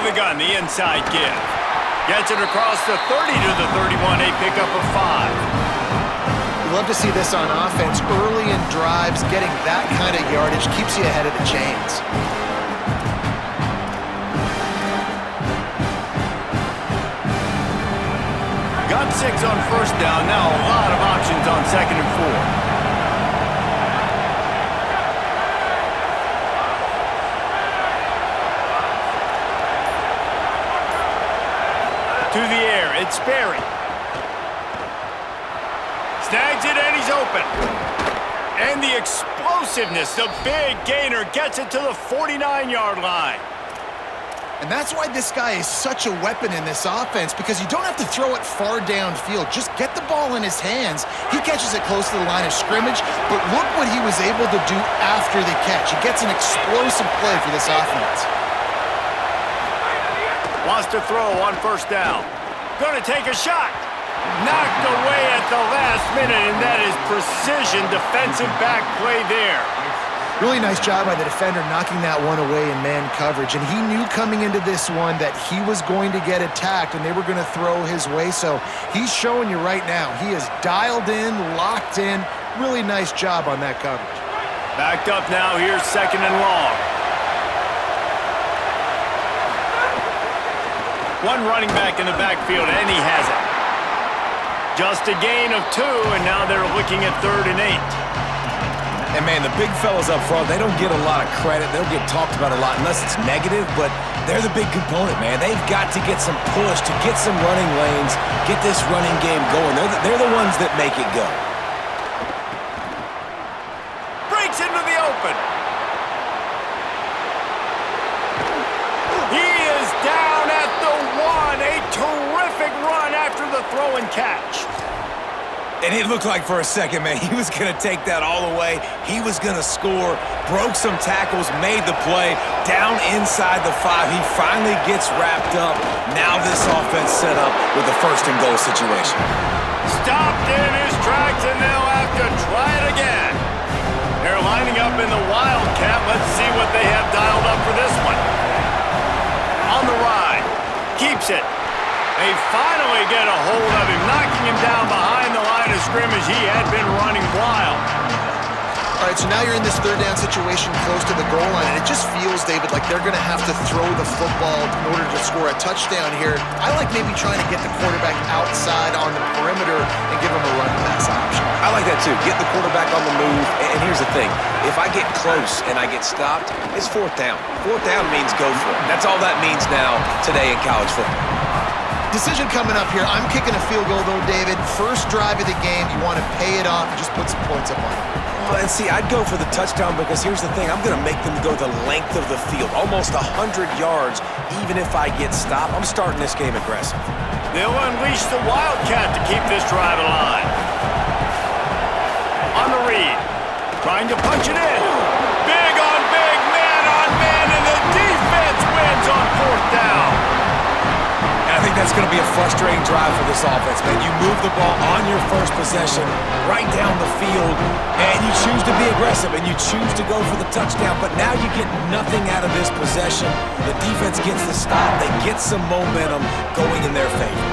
the gun, the inside give. Gets it across the 30 to the 31, a pickup of 5. You love to see this on offense. Early in drives, getting that kind of yardage keeps you ahead of the chains. Got 6 on first down. Now a lot of options on 2nd and 4. To the air, it's Sperry. Snags it and he's open. And the explosiveness, the big gainer gets it to the 49-yard line. And that's why this guy is such a weapon in this offense, because you don't have to throw it far downfield. Just get the ball in his hands. He catches it close to the line of scrimmage, but look what he was able to do after the catch. He gets an explosive play for this offense. Wants to throw on first down. Gonna take a shot. Knocked away at the last minute, and that is precision defensive back play there. Really nice job by the defender knocking that one away in man coverage. And he knew coming into this one that he was going to get attacked and they were going to throw his way. So he's showing you right now. He is dialed in, locked in. Really nice job on that coverage. Backed up now. Here's 2nd and long. One running back in the backfield, and he has it. Just a gain of 2, and now they're looking at 3rd and 8. And, man, the big fellas up front, they don't get a lot of credit. They'll get talked about a lot unless it's negative, but they're the big component, man. They've got to get some push, to get some running lanes, get this running game going. They're the ones that make it go. Breaks into the open. He is down at the 1. A terrific run after the throw and catch. And it looked like for a second, man, he was going to take that all the way. He was going to score, broke some tackles, made the play, down inside the 5. He finally gets wrapped up. Now this offense set up with a 1st and goal situation. Stopped in his tracks, and they'll have to try it again. They're lining up in the Wildcat. Let's see what they have dialed up for this one. On the ride. Keeps it. They finally get a hold of him, knocking him down behind the line of scrimmage. He had been running wild. All right, so now you're in this 3rd down situation close to the goal line, and it just feels, David, like they're going to have to throw the football in order to score a touchdown here. I like maybe trying to get the quarterback outside on the perimeter and give him a run pass option. I like that too. Get the quarterback on the move. And here's the thing. If I get close and I get stopped, it's 4th down. 4th down means go for it. That's all that means now today in college football. Decision coming up here. I'm kicking a field goal, though, David. First drive of the game. You want to pay it off and just put some points up on it. Well, and see, I'd go for the touchdown because here's the thing. I'm going to make them go the length of the field, almost 100 yards, even if I get stopped. I'm starting this game aggressive. They'll unleash the Wildcat to keep this drive alive. On the read. Trying to punch it in. Big on big, man, and the defense wins on 4th down. I think that's going to be a frustrating drive for this offense, man. You move the ball on your first possession right down the field, and you choose to be aggressive, and you choose to go for the touchdown, but now you get nothing out of this possession. The defense gets the stop. They get some momentum going in their favor.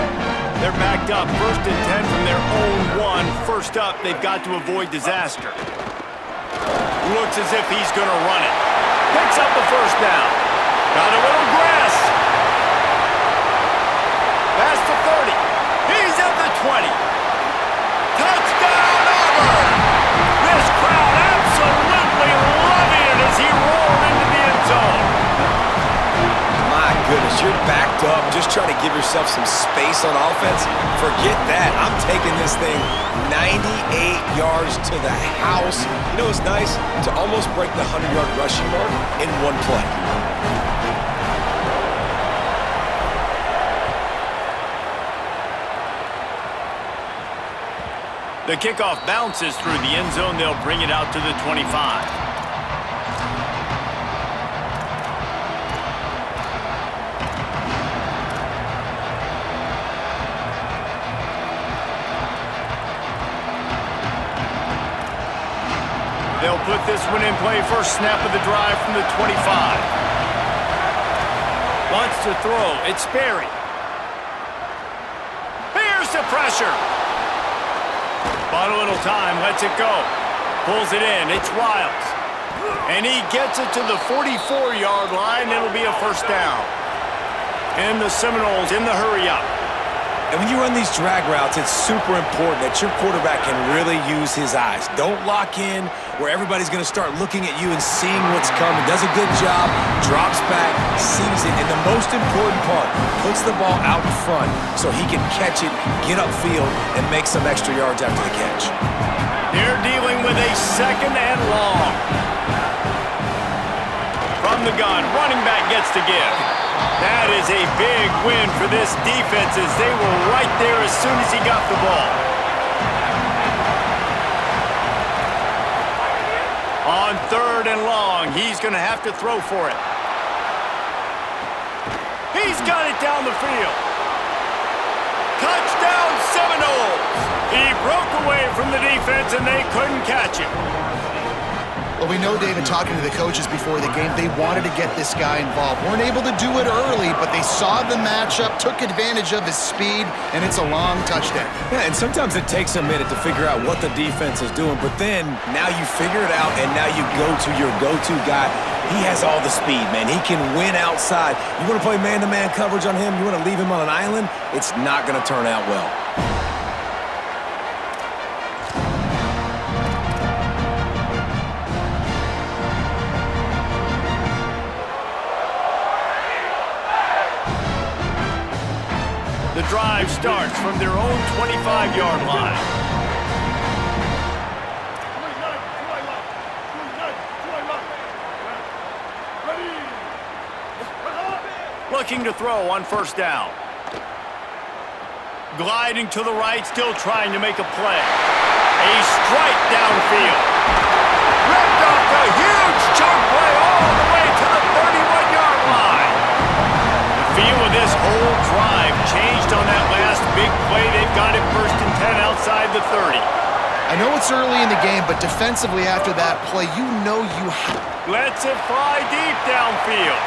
They're backed up. 1st and 10 from their own 1. First up, they've got to avoid disaster. Looks as if he's going to run it. Picks up the 1st down. Got a little grass. Pass to 30. He's at the 20. Touchdown, Auburn! This crowd absolutely loving it as he rolled into the end zone. My goodness, you're backed up, just trying to give yourself some space on offense. Forget that. I'm taking this thing 98 yards to the house. You know what's nice? To almost break the 100-yard rushing mark in one play. The kickoff bounces through the end zone. They'll bring it out to the 25. They'll put this one in play. First snap of the drive from the 25. Wants to throw. It's Sperry. Here's the pressure. Bought a little time. Lets it go. Pulls it in. It's Wiles. And he gets it to the 44-yard line. It'll be a first down. And the Seminoles in the hurry-up. And when you run these drag routes, it's super important that your quarterback can really use his eyes. Don't lock in where everybody's going to start looking at you and seeing what's coming. Does a good job, drops back, sees it, and the most important part, puts the ball out in front so he can catch it, get upfield, and make some extra yards after the catch. They're dealing with a second and long. From the gun, running back gets to give. That is a big win for this defense as they were right there as soon as he got the ball. On third and long, he's going to have to throw for it. He's got it down the field. Touchdown Seminoles! He broke away from the defense and they couldn't catch him. Well, we know, David, talking to the coaches before the game, they wanted to get this guy involved. Weren't able to do it early, but they saw the matchup, took advantage of his speed, and it's a long touchdown. Yeah, and sometimes it takes a minute to figure out what the defense is doing, but then now you figure it out, and now you go to your go-to guy. He has all the speed, man. He can win outside. You want to play man-to-man coverage on him? You want to leave him on an island? It's not going to turn out well. The drive starts from their own 25-yard line. Looking to throw on first down. Gliding to the right, still trying to make a play. A strike downfield. Ripped off a huge chunk play all the way to the 31-yard line. The feel of this whole drive changed on that last big play. They've got it 1st and 10 outside the 30. I know it's early in the game, but defensively after that play, you know you have... Lets it fly deep downfield.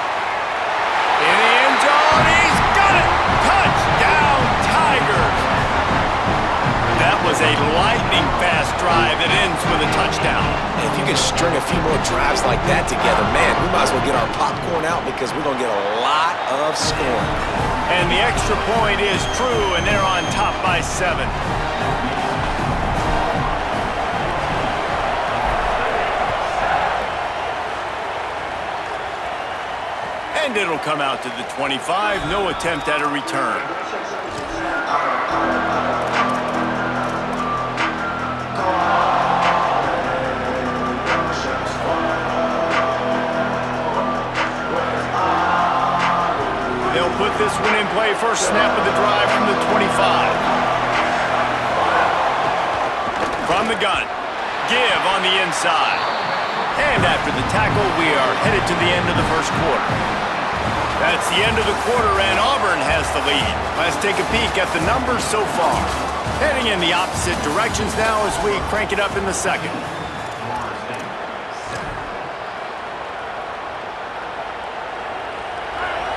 In the end zone, he's got it! Touchdown, Tigers! That was a lightning-fast drive that ends with a touchdown. And if you could string a few more drives like that together, man, we might as well get our popcorn out because we're going to get a lot of scoring. And the extra point is true, and they're on top by 7. And it'll come out to the 25. No attempt at a return. They'll put this one in play. First snap of the drive from the 25. From the gun. Give on the inside. And after the tackle, we are headed to the end of the first quarter. That's the end of the quarter, and Auburn has the lead. Let's take a peek at the numbers so far. Heading in the opposite directions now as we crank it up in the second.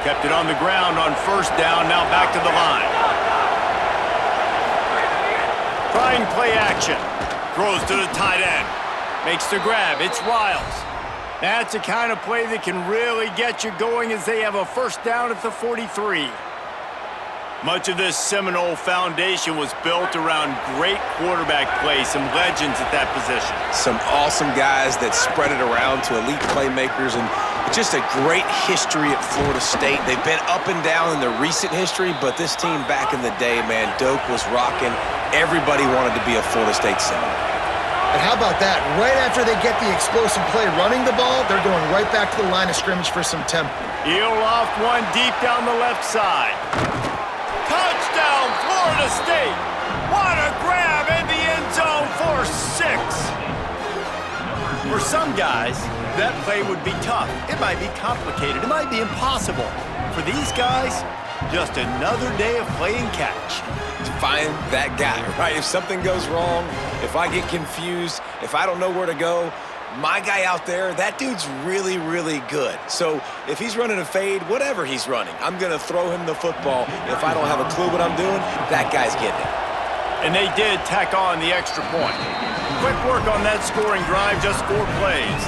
Kept it on the ground on first down, now back to the line. Trying play action. Throws to the tight end. Makes the grab. It's Wiles. That's the kind of play that can really get you going as they have a first down at the 43. Much of this Seminole foundation was built around great quarterback play, some legends at that position. Some awesome guys that spread it around to elite playmakers, and just a great history at Florida State. They've been up and down in the recent history, but this team back in the day, man, Doak was rocking. Everybody wanted to be a Florida State Seminole. And how about that? Right after they get the explosive play running the ball, they're going right back to the line of scrimmage for some tempo. He'll loft one deep down the left side. Touchdown, Florida State! What a grab in the end zone for 6! For some guys, that play would be tough. It might be complicated. It might be impossible. For these guys, just another day of playing catch. Find that guy, right? If something goes wrong, if I get confused, if I don't know where to go, My guy out there, that dude's really, really good. So if he's running a fade, whatever he's running, I'm going to throw him the football. If I don't have a clue what I'm doing, that guy's getting it. And they did tack on the extra point. Quick work on that scoring drive, just 4 plays.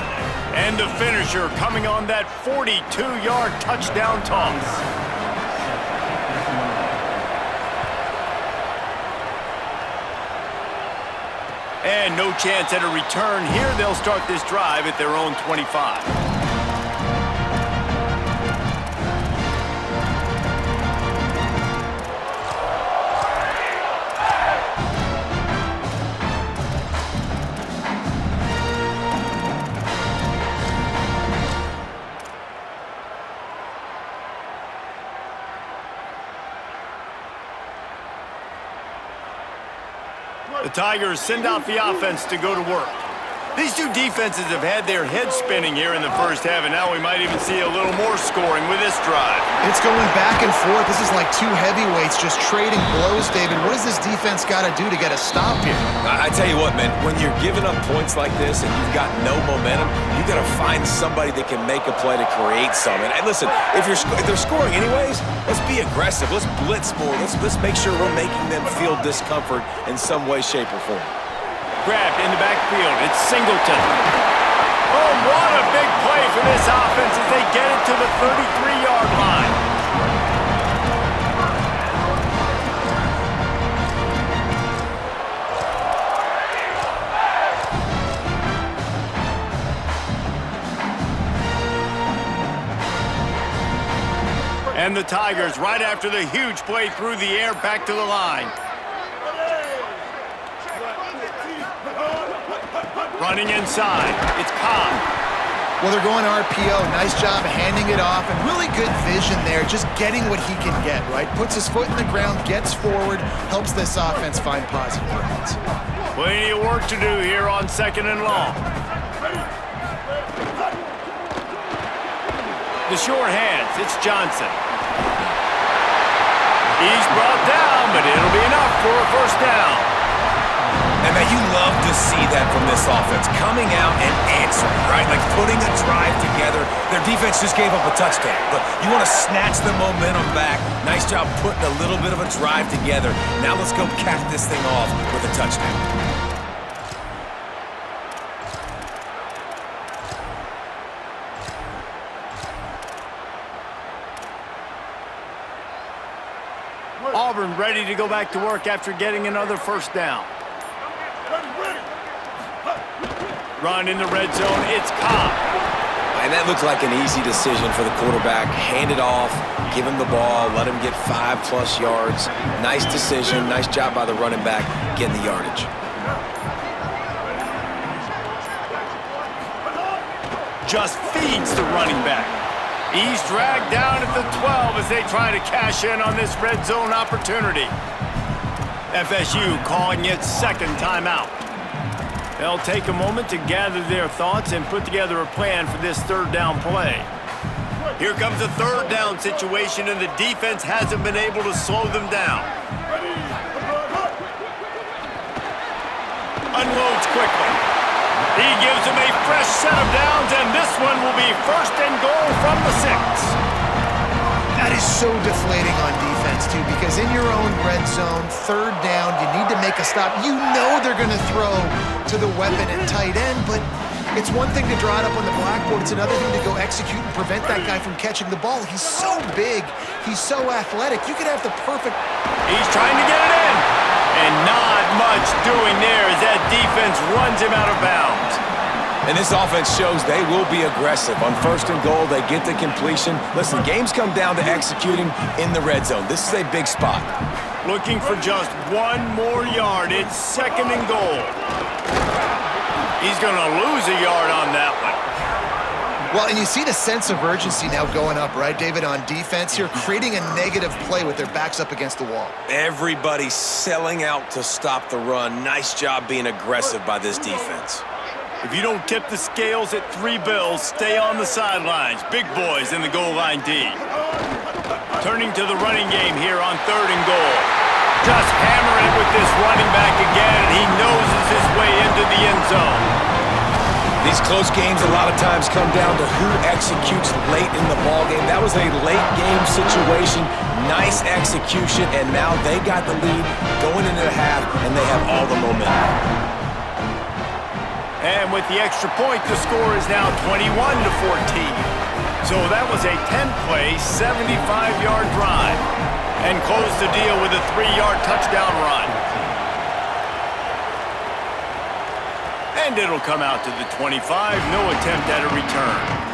And the finisher coming on that 42-yard touchdown toss. And no chance at a return here. They'll start this drive at their own 25. The Tigers send out the offense to go to work. These two defenses have had their heads spinning here in the first half, and now we might even see a little more scoring with this drive. It's going back and forth. This is like two heavyweights just trading blows, David. What does this defense got to do to get a stop here? I tell you what, man, when you're giving up points like this and you've got no momentum, you got to find somebody that can make a play to create something. And listen, if they're scoring anyways, let's be aggressive. Let's blitz more. Let's make sure we're making them feel discomfort in some way, shape, or form. Grabbed in the backfield. It's Singleton. Oh, what a big play for this offense as they get it to the 33-yard line. And the Tigers, right after the huge play through the air, back to the line. Running inside, it's Cobb. Well, they're going RPO. Nice job handing it off, and really good vision there, just getting what he can get, right? Puts his foot in the ground, gets forward, helps this offense find positive yards. Plenty of work to do here on 2nd and long. The short hands, it's Johnson. He's brought down, but it'll be enough for a first down. And man, you love to see that from this offense, coming out and answering, right? Like putting a drive together. Their defense just gave up a touchdown, but you want to snatch the momentum back. Nice job putting a little bit of a drive together. Now let's go cap this thing off with a touchdown. Auburn ready to go back to work after getting another first down. Run in the red zone, it's Cobb. And that looked like an easy decision for the quarterback. Hand it off, give him the ball, let him get 5+ yards. Nice decision, nice job by the running back getting the yardage. Just feeds the running back. He's dragged down at the 12 as they try to cash in on this red zone opportunity. FSU calling its second timeout. They'll take a moment to gather their thoughts and put together a plan for this third down play. Here comes a third down situation, and the defense hasn't been able to slow them down. Unloads quickly. He gives them a fresh set of downs, and this one will be 1st and goal from the 6. That is so deflating on defense, too, because in your own red zone, third down, you need to make a stop. You know they're going to throw to the weapon at tight end, but it's one thing to draw it up on the blackboard. It's another thing to go execute and prevent that guy from catching the ball. He's so big. He's so athletic. You could have the perfect... He's trying to get it in, and not much doing there as that defense runs him out of bounds. And this offense shows they will be aggressive. On 1st and goal, they get the completion. Listen, games come down to executing in the red zone. This is a big spot. Looking for just 1 more yard. It's 2nd and goal. He's going to lose a yard on that one. Well, and you see the sense of urgency now going up, right, David, on defense here, creating a negative play with their backs up against the wall. Everybody's selling out to stop the run. Nice job being aggressive by this defense. If you don't tip the scales at 3 bills, stay on the sidelines. Big boys in the goal line D. Turning to the running game here on 3rd and goal. Just hammer it with this running back again, and he noses his way into the end zone. These close games a lot of times come down to who executes late in the ballgame. That was a late game situation, nice execution, and now they got the lead going into the half, and they have all the momentum. And with the extra point, the score is now 21-14. So that was a 10-play, 75-yard drive, and closed the deal with a 3-yard touchdown run. And it'll come out to the 25, no attempt at a return.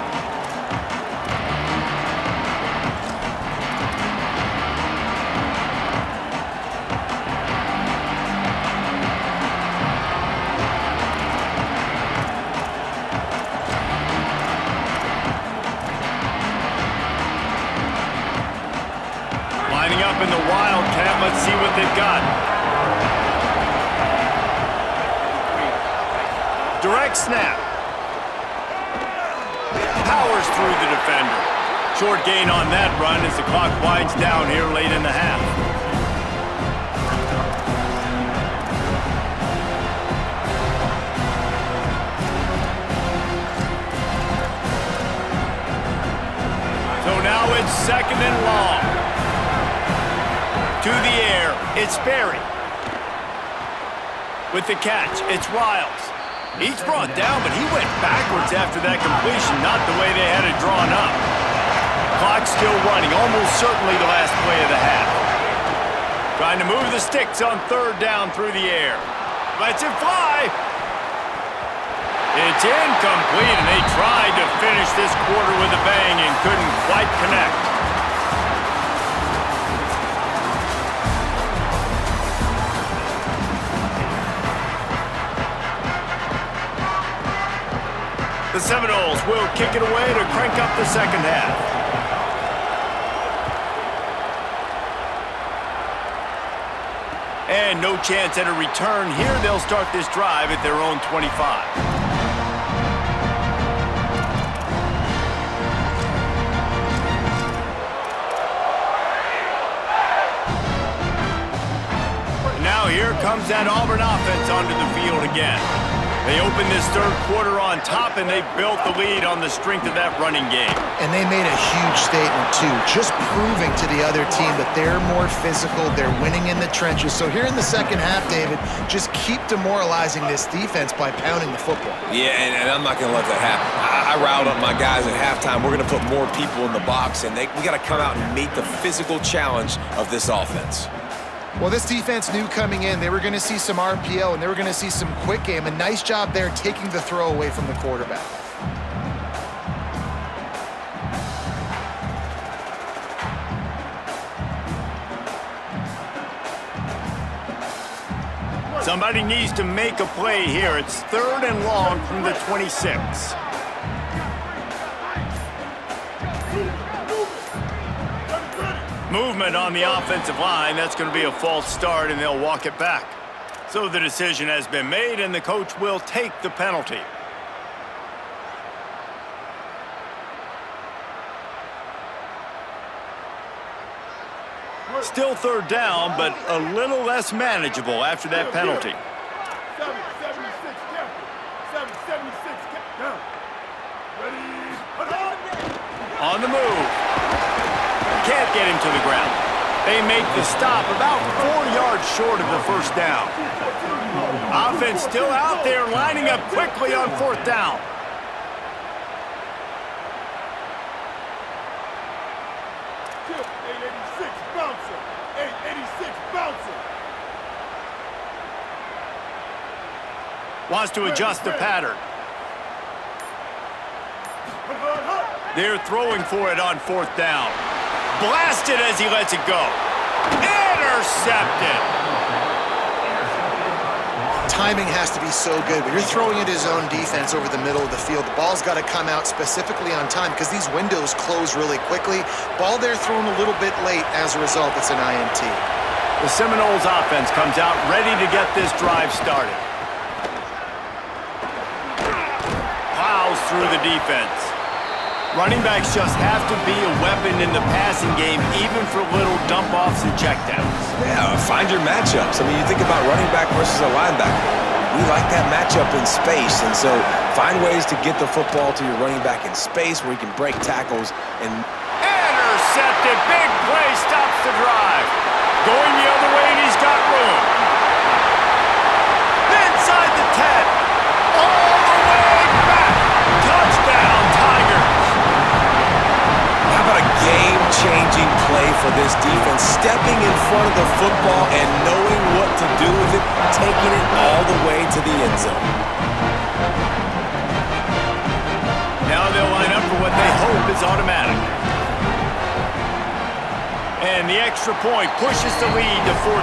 Lining up in the Wildcat, let's see what they've got. Direct snap. Powers through the defender. Short gain on that run as the clock winds down here late in the half. So now it's 2nd and long. To the air, it's Berry. With the catch, it's Riles. He's brought down, but he went backwards after that completion, not the way they had it drawn up. Clock still running, almost certainly the last play of the half. Trying to move the sticks on 3rd down through the air. Lets it fly. It's incomplete, and they tried to finish this quarter with a bang and couldn't quite connect. The Seminoles will kick it away to crank up the second half. And no chance at a return here. They'll start this drive at their own 25. And now here comes that Auburn offense onto the field again. They opened this 3rd quarter on top, and they built the lead on the strength of that running game. And they made a huge statement, too, just proving to the other team that they're more physical, they're winning in the trenches. So here in the second half, David, just keep demoralizing this defense by pounding the football. Yeah, and I'm not going to let that happen. I riled up my guys at halftime. We're going to put more people in the box, and we got to come out and meet the physical challenge of this offense. Well, this defense knew coming in they were going to see some RPO and they were going to see some quick game. A nice job there taking the throw away from the quarterback. Somebody needs to make a play here. It's 3rd and long from the 26. Movement on the offensive line. That's going to be a false start, and they'll walk it back. So the decision has been made, and the coach will take the penalty. Still 3rd down, but a little less manageable after that penalty. 776 count. 776 count. Ready. On the move. Can't get him to the ground. They make the stop about 4 yards short of the 1st down. Offense still out there, lining up quickly on 4th down. Tip 886 bouncing. 886 bouncing. Wants to adjust the pattern. They're throwing for it on 4th down. Blasted as he lets it go. Intercepted. Timing has to be so good, but you're throwing at his own defense over the middle of the field. The ball's got to come out specifically on time because these windows close really quickly. Ball there thrown a little bit late. As a result, it's an INT. The Seminoles offense comes out ready to get this drive started. Plows through the defense. Running backs just have to be a weapon in the passing game, even for little dump-offs and checkdowns. Yeah, find your matchups. I mean, you think about running back versus a linebacker. we like that matchup in space, and so find ways to get the football to your running back in space where he can break tackles and... Intercepted. Big play stops the drive. Going the other way, and he's got room. Inside the 10. All the way back. Touchdown, Tigers. How about a game-changing play for this defense? Stepping in front of the football and knowing what to do with it, taking it all the way to the end zone. Now they'll line up for what they hope is automatic. And the extra point pushes the lead to 14.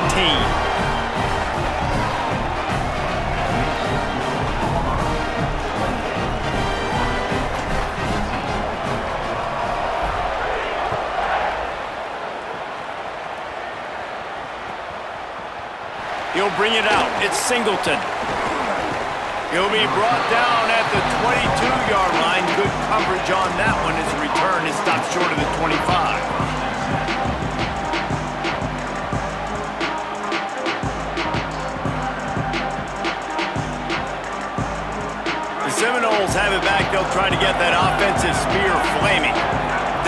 He'll bring it out. It's Singleton. He'll be brought down at the 22-yard line. Good coverage on that one as a return. It stops short of the 25. Seminoles have it back. They'll try to get that offensive spear flaming.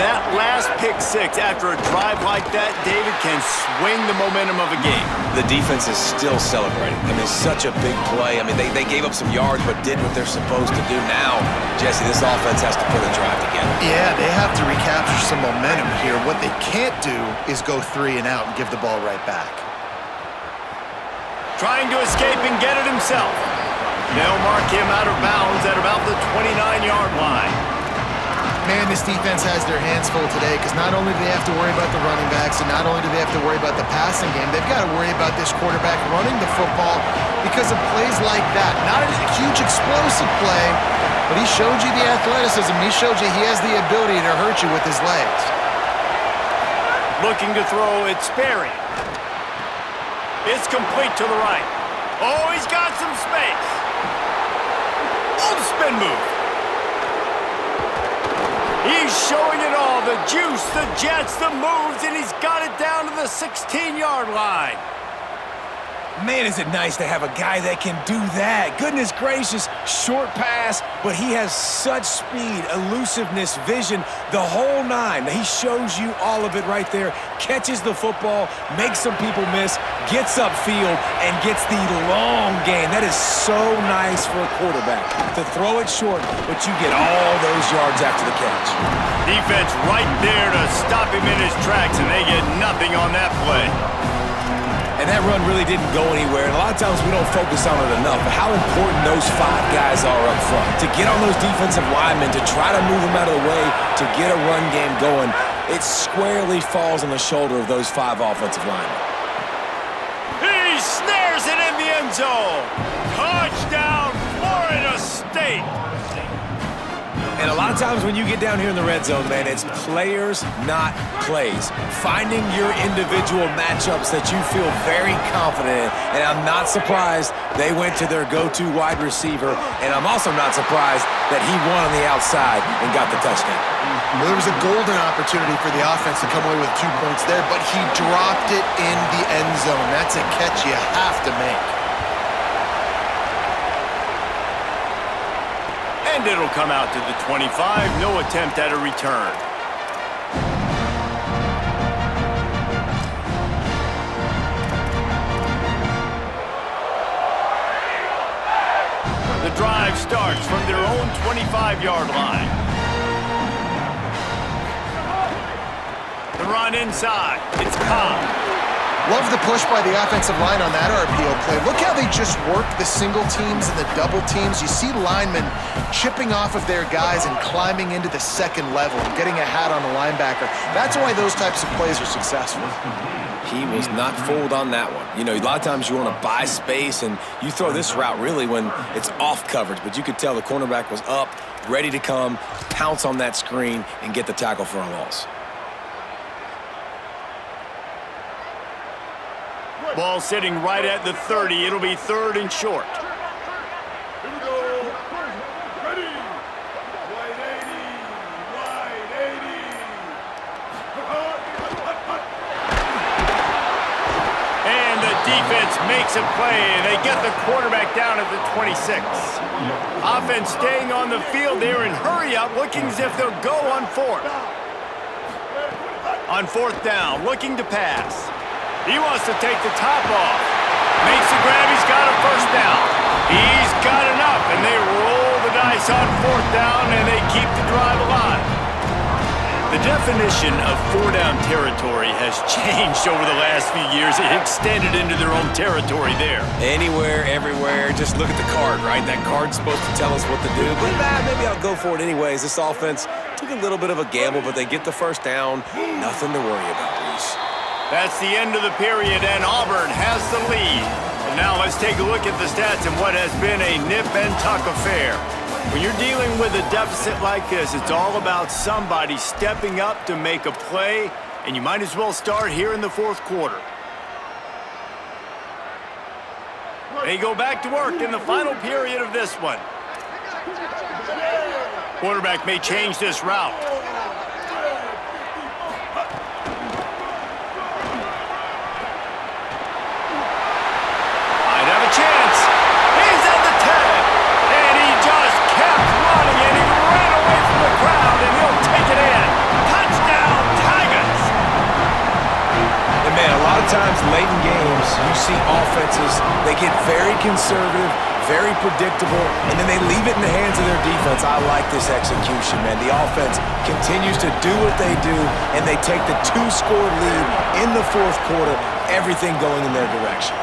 That last pick six after a drive like that, David, can swing the momentum of a game. The defense is still celebrating. I mean, such a big play. I mean, they gave up some yards but did what they're supposed to do. Now, Jesse, this offense has to put a drive together. Yeah, they have to recapture some momentum here. What they can't do is go 3 and out and give the ball right back. Trying to escape and get it himself. They'll mark him out of bounds at about the 29-yard line. Man, this defense has their hands full today because not only do they have to worry about the running backs and not only do they have to worry about the passing game, they've got to worry about this quarterback running the football because of plays like that. Not a huge explosive play, but he showed you the athleticism. He showed you he has the ability to hurt you with his legs. Looking to throw, it's Sperry. It's complete to the right. Oh, he's got some space. Oh, the spin move. He's showing it all. The juice, the jets, the moves, and he's got it down to the 16-yard line. Man, is it nice to have a guy that can do that. Goodness gracious, short pass, but he has such speed, elusiveness, vision, the whole nine. He shows you all of it right there. Catches the football, makes some people miss, gets upfield, and gets the long game. That is so nice for a quarterback to throw it short, but you get all those yards after the catch. Defense right there to stop him in his tracks, and they get nothing on that play. And that run really didn't go anywhere. And a lot of times we don't focus on it enough. But how important those 5 guys are up front. To get on those defensive linemen, to try to move them out of the way, to get a run game going, it squarely falls on the shoulder of those 5 offensive linemen. He snares it in the end zone. Touchdown, Florida State. And a lot of times when you get down here in the red zone, man, it's players, not plays. Finding your individual matchups that you feel very confident in. And I'm not surprised they went to their go-to wide receiver. And I'm also not surprised that he won on the outside and got the touchdown. Well, there was a golden opportunity for the offense to come away with 2 points there, but he dropped it in the end zone. That's a catch you have to make. And it'll come out to the 25. No attempt at a return. The drive starts from their own 25-yard line. The run inside. It's Cobb. Love the push by the offensive line on that RPO play. Look how they just work the single teams and the double teams. You see linemen chipping off of their guys and climbing into the second level and getting a hat on the linebacker. That's why those types of plays are successful. He was not fooled on that one. You know, a lot of times you want to buy space, and you throw this route really when it's off coverage, but you could tell the cornerback was up, ready to come, pounce on that screen, and get the tackle for a loss. Ball sitting right at the 30. It'll be 3rd and short. Here we go. Ready. Wide 80. Wide 80. And the defense makes a play, and they get the quarterback down at the 26. Offense staying on the field there in hurry up, looking as if they'll go on fourth. On fourth down, looking to pass. He wants to take the top off. Makes the grab, he's got a first down. He's got enough, and they roll the dice on fourth down, and they keep the drive alive. The definition of four-down territory has changed over the last few years. It extended into their own territory there. Anywhere, everywhere, just look at the card, right? That card's supposed to tell us what to do, but maybe I'll go for it anyways. This offense took a little bit of a gamble, but they get the first down. Nothing to worry about, Reese. That's the end of the period, and Auburn has the lead. And now let's take a look at the stats in what has been a nip-and-tuck affair. When you're dealing with a deficit like this, it's all about somebody stepping up to make a play, and you might as well start here in the fourth quarter. They go back to work in the final period of this one. Quarterback may change this route. Might have a chance. He's at the 10. And he just kept running, and he ran away from the crowd, and he'll take it in. Touchdown, Tigers! And man, a lot of times late in games, you see offenses, they get very conservative, very predictable, and then they leave it in the hands of their defense. I like this execution, man. The offense continues to do what they do, and they take the two-score lead in the fourth quarter, everything going in their direction.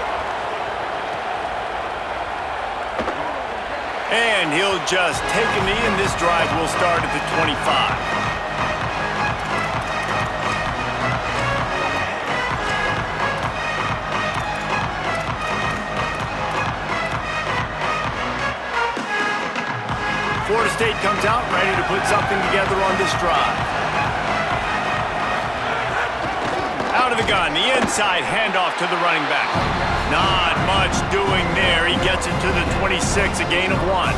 And he'll just take a knee, and this drive will start at the 25. Florida State comes out ready to put something together on this drive. Out of the gun, the inside handoff to the running back. Not much doing there. He gets it to the 26, a gain of 1.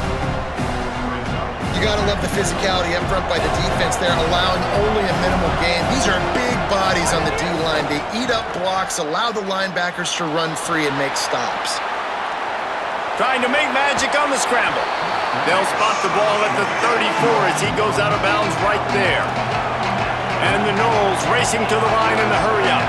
You got to love the physicality up front by the defense there, allowing only a minimal gain. These are big bodies on the D-line. They eat up blocks, allow the linebackers to run free and make stops. Trying to make magic on the scramble. They'll spot the ball at the 34 as he goes out of bounds right there. And the Noles racing to the line in the hurry-up.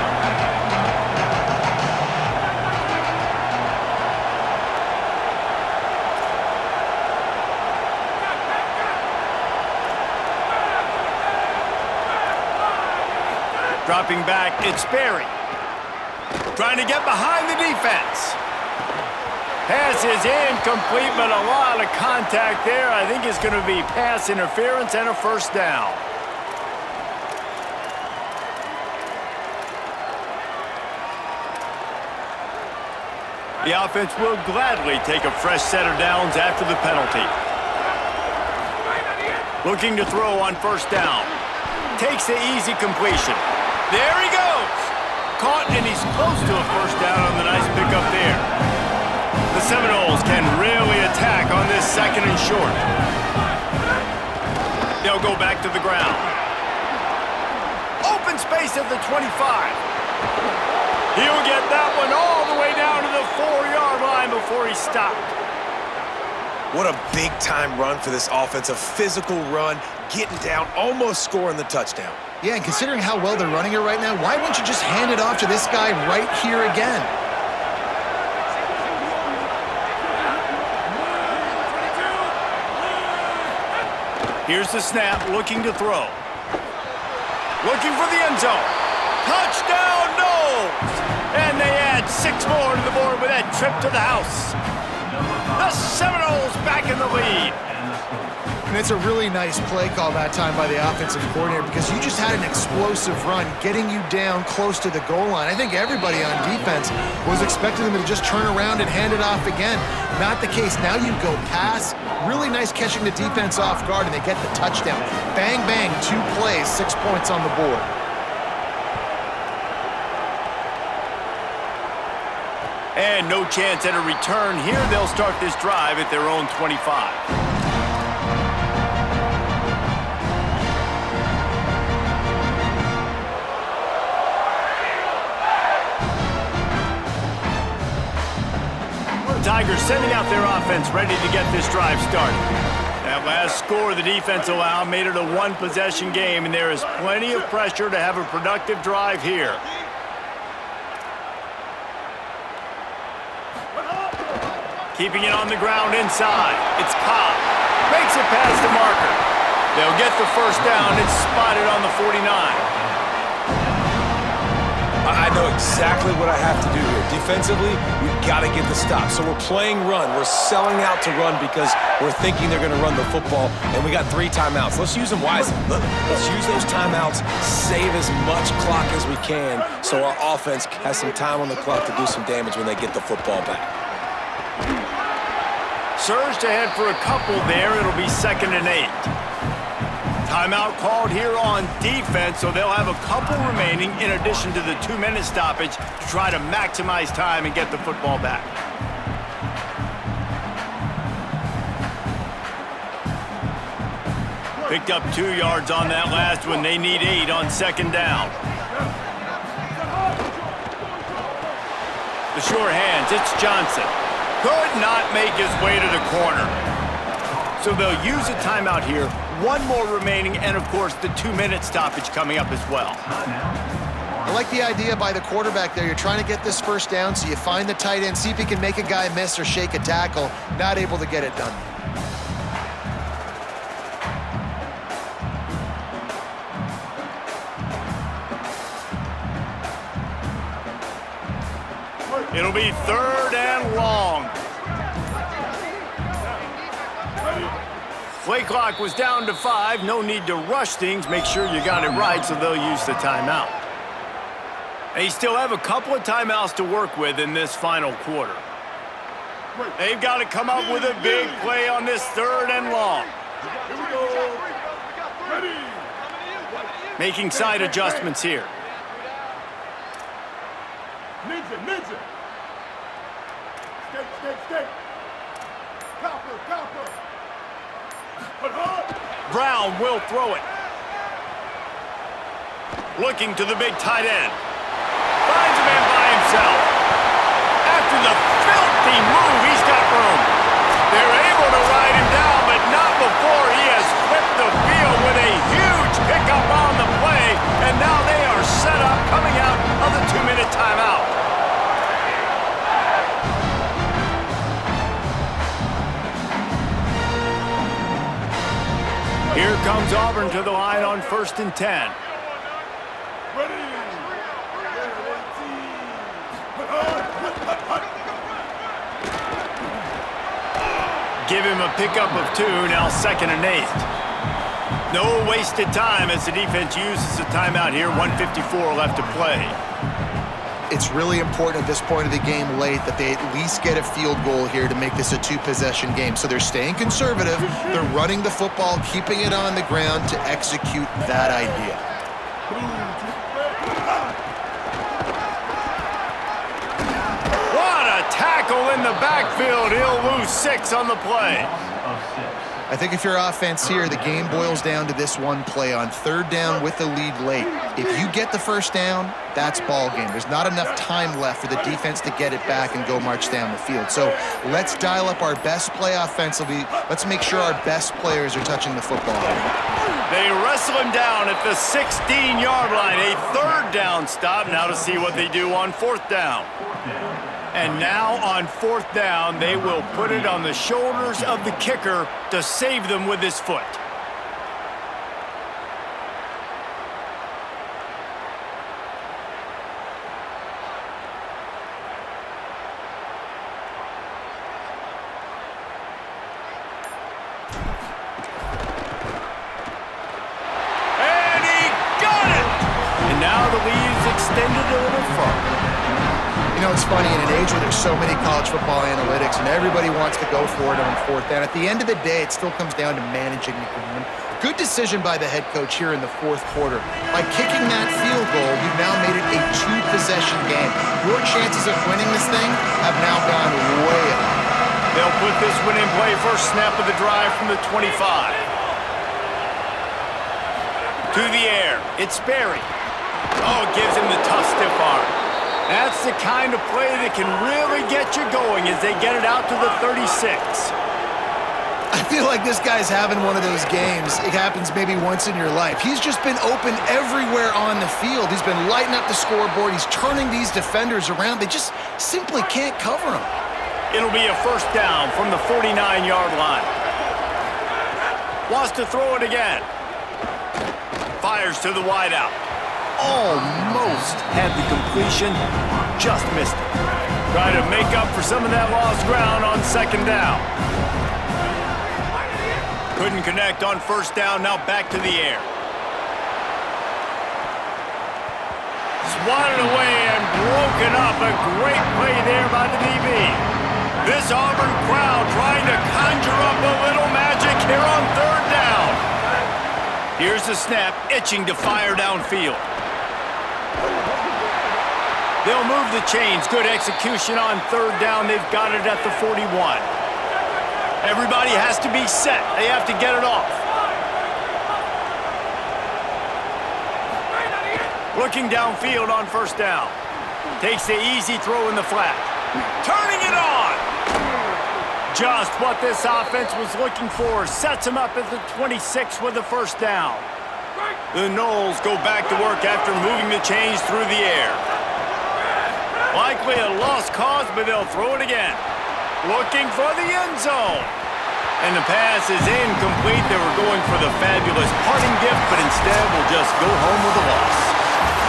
Dropping back, it's Sperry. Trying to get behind the defense. Pass is incomplete, but a lot of contact there. I think it's going to be pass interference and a first down. The offense will gladly take a fresh set of downs after the penalty. Looking to throw on first down. Takes the easy completion. There he goes. Caught, and he's close to a first down on the nice pickup there. The Seminoles can really attack on this second and short. They'll go back to the ground. Open space at the 25. He'll get that one all the way down to the 4-yard line before he stopped. What a big-time run for this offense. A physical run, getting down, almost scoring the touchdown. Yeah, and considering how well they're running it right now, why wouldn't you just hand it off to this guy right here again? Here's the snap, looking to throw. Looking for the end zone. Touchdown, Noles! And they add 6 more to the board with that trip to the house. The Seminoles back in the lead. And it's a really nice play call that time by the offensive coordinator because you just had an explosive run getting you down close to the goal line. I think everybody on defense was expecting them to just turn around and hand it off again. Not the case. Now you go pass. Really nice catching the defense off guard, and they get the touchdown. Bang, bang, 2 plays, 6 points on the board. And no chance at a return here. They'll start this drive at their own 25. Tigers sending out their offense ready to get this drive started. That last score the defense allowed made it a one-possession game, and there is plenty of pressure to have a productive drive here. Keeping it on the ground inside. It's Cobb. Makes it past the marker. They'll get the first down. It's spotted on the 49. I know exactly what I have to do here. Defensively, we've got to get the stop. So we're playing run. We're selling out to run because we're thinking they're going to run the football, and we got 3 timeouts. Let's use them wisely. Let's use those timeouts, save as much clock as we can so our offense has some time on the clock to do some damage when they get the football back. Surged ahead for a couple there. It'll be 2nd and 8. Timeout called here on defense, so they'll have a couple remaining in addition to the 2-minute stoppage to try to maximize time and get the football back. Picked up 2 yards on that last one. They need 8 on 2nd down. The sure hands, it's Johnson. Could not make his way to the corner. So they'll use a timeout here. 1 more remaining, and of course the 2-minute stoppage coming up as well. I like the idea by the quarterback there. You're trying to get this first down, so you find the tight end, see if he can make a guy miss or shake a tackle. Not able to get it done. It'll be 3rd and long. Play clock was down to 5. No need to rush things. Make sure you got it right, so they'll use the timeout. They still have a couple of timeouts to work with in this final quarter. They've got to come up with a big play on this 3rd and long. Here we go. Ready. Making side adjustments here. Ninja. Skate. Copper. Brown will throw it. Looking to the big tight end. Finds a man by himself. After the filthy move, he's got room. They're able to ride him down, but not before he has flipped the field with a huge pickup on the play, and now they are set up coming out of the 2-minute timeout. Here comes Auburn to the line on 1st and 10. Ready. Give him a pickup of 2, now 2nd and 8. No wasted time as the defense uses a timeout here. 1:54 left to play. It's really important at this point of the game late that they at least get a field goal here to make this a 2-possession game. So they're staying conservative. They're running the football, keeping it on the ground to execute that idea. What a tackle in the backfield. He'll lose 6 on the play. I think if you're offense here, the game boils down to this one play on 3rd down with the lead late. If you get the first down, that's ball game. There's not enough time left for the defense to get it back and go march down the field. So let's dial up our best play offensively. Let's make sure our best players are touching the football. They wrestle him down at the 16-yard line. A 3rd down stop. Now to see what they do on 4th down. And now on 4th down, they will put it on the shoulders of the kicker to save them with his foot. And he got it! And now the lead is extended a little further. You know, it's funny, in an age where there's so many college football analytics and everybody wants to go for it on 4th down, at the end of the day, it still comes down to managing the game. Good decision by the head coach here in the 4th quarter. By kicking that field goal, you've now made it a 2-possession game. Your chances of winning this thing have now gone way up. They'll put this one in play. First snap of the drive from the 25. To the air. It's Berry. Oh, it gives him the tough stiff arm. That's the kind of play that can really get you going as they get it out to the 36. I feel like this guy's having one of those games. It happens maybe once in your life. He's just been open everywhere on the field. He's been lighting up the scoreboard. He's turning these defenders around. They just simply can't cover him. It'll be a first down from the 49-yard line. Wants to throw it again. Fires to the wideout. Almost had the completion, just missed it. Try to make up for some of that lost ground on second down. Couldn't connect on first down, now back to the air. Swatted away and broken up. A great play there by the DB. This Auburn crowd trying to conjure up a little magic here on third down. Here's the snap, itching to fire downfield. They'll move the chains. Good execution on third down. They've got it at the 41. Everybody has to be set. They have to get it off. Looking downfield on first down. Takes the easy throw in the flat. Turning it on. Just what this offense was looking for. Sets him up at the 26 with the first down. The Noles go back to work after moving the chains through the air. Likely a lost cause, but they'll throw it again. Looking for the end zone. And the pass is incomplete. They were going for the fabulous parting gift, but instead will just go home with a loss.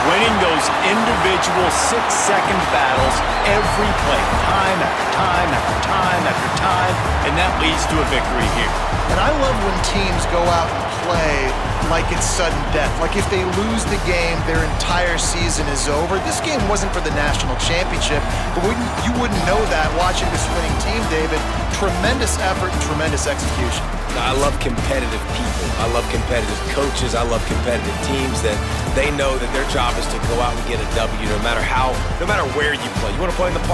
Winning those individual 6-second battles every play, time after time after time after time, and that leads to a victory here. And I love when teams go out and play like it's sudden death. Like if they lose the game, their entire season is over. This game wasn't for the national championship, but you wouldn't know that watching this winning team, David. Tremendous effort and tremendous execution. I love competitive people. I love competitive coaches. I love competitive teams that they know that their job is to go out and get a W no matter where you play. You want to play in the park?